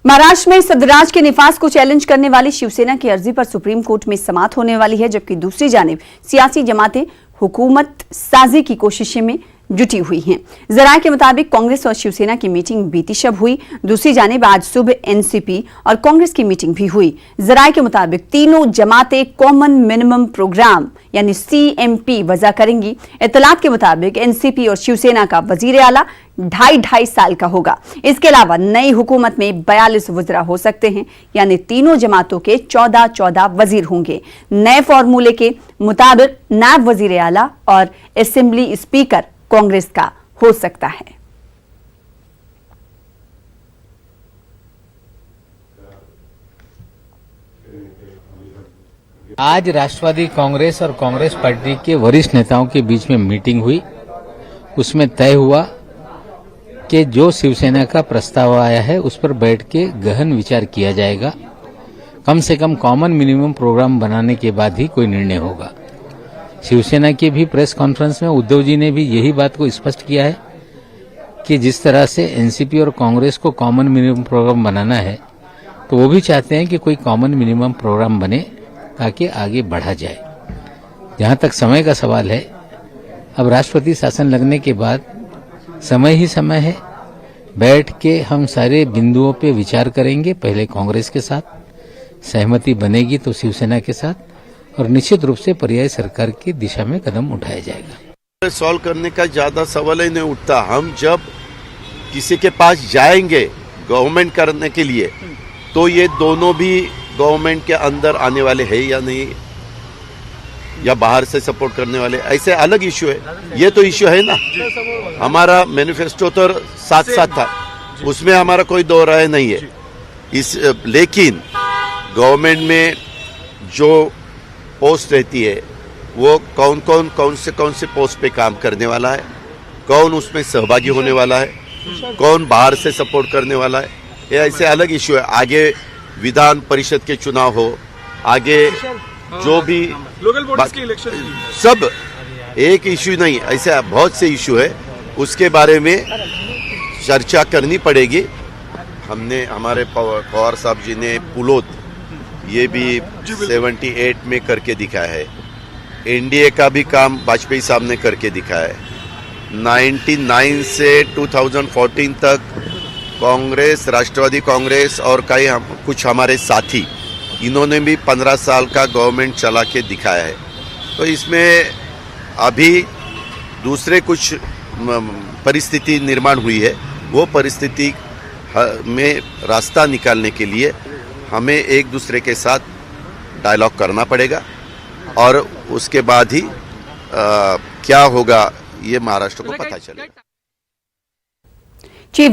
महाराष्ट्र में सदराज के निफास को चैलेंज करने वाली शिवसेना की अर्जी पर सुप्रीम कोर्ट में समाअत होने वाली है, जबकि दूसरी जानिब सियासी जमातें हुकूमत साजी की कोशिशों में जुटी हुई हैं। जराये के मुताबिक कांग्रेस और शिवसेना की मीटिंग बीती शब हुई। दूसरी जानिब आज सुबह एनसीपी और कांग्रेस की मीटिंग भी हुई। जराये के मुताबिक तीनों जमातें कॉमन मिनिमम प्रोग्राम यानी सीएमपी वजह करेंगी। इत्तलात के मुताबिक एनसीपी और शिवसेना का वजीर आला 2.5 साल का होगा। इसके अलावा नई हुकूमत में 42 वज़रा हो सकते हैं, यानी तीनों जमातों के 14 वजीर होंगे। नए फॉर्मूले के मुताबिक नायब वजीर आला और असेंबली स्पीकर कांग्रेस का हो सकता है। आज राष्ट्रवादी कांग्रेस और कांग्रेस पार्टी के वरिष्ठ नेताओं के बीच में मीटिंग हुई। उसमें तय हुआ कि जो शिवसेना का प्रस्ताव आया है उस पर बैठ के गहन विचार किया जाएगा। कम से कम कॉमन मिनिमम प्रोग्राम बनाने के बाद ही कोई निर्णय होगा। शिवसेना की भी प्रेस कॉन्फ्रेंस में उद्धव जी ने भी यही बात को स्पष्ट किया है कि जिस तरह से एनसीपी और कांग्रेस को कॉमन मिनिमम प्रोग्राम बनाना है, तो वो भी चाहते हैं कि कोई कॉमन मिनिमम प्रोग्राम बने ताकि आगे बढ़ा जाए। जहां तक समय का सवाल है, अब राष्ट्रपति शासन लगने के बाद समय ही समय है। बैठ के हम सारे बिंदुओं पे विचार करेंगे। पहले कांग्रेस के साथ सहमति बनेगी तो शिवसेना के साथ, और निश्चित रूप से पर्यायी सरकार की दिशा में कदम उठाया जाएगा। सॉल्व करने का ज्यादा सवाल ही नहीं उठता। हम जब किसी के पास जाएंगे गवर्नमेंट करने के लिए, तो ये दोनों भी गवर्नमेंट के अंदर आने वाले हैं या नहीं, या बाहर से सपोर्ट करने वाले, ऐसे अलग इश्यू है। ये तो इश्यू है ना। हमारा मैनिफेस्टो तो साथ साथ था, उसमें हमारा कोई दो राय नहीं है। लेकिन गवर्नमेंट में जो पोस्ट रहती है वो कौन से पोस्ट पे काम करने वाला है, कौन उसमें सहभागी होने वाला है, कौन बाहर से सपोर्ट करने वाला है, ये ऐसे अलग इश्यू है। आगे विधान परिषद के चुनाव हो, आगे जो भी लोकल बॉडीज के इलेक्शन, सब एक इश्यू नहीं, ऐसे बहुत से इश्यू है। उसके बारे में चर्चा करनी पड़ेगी। हमने हमारे पवार साहब जी ने पुलोद ये भी 78 में करके दिखाया है। एनडीए का भी काम वाजपेयी साहब ने करके दिखाया है। 99 से 2014 तक कांग्रेस, राष्ट्रवादी कांग्रेस और कुछ हमारे साथी, इन्होंने भी 15 साल का गवर्नमेंट चला के दिखाया है। तो इसमें अभी दूसरे कुछ परिस्थिति निर्माण हुई है। वो परिस्थिति में रास्ता निकालने के लिए हमें एक दूसरे के साथ डायलॉग करना पड़ेगा, और उसके बाद ही क्या होगा ये महाराष्ट्र को पता चलेगा। चीफ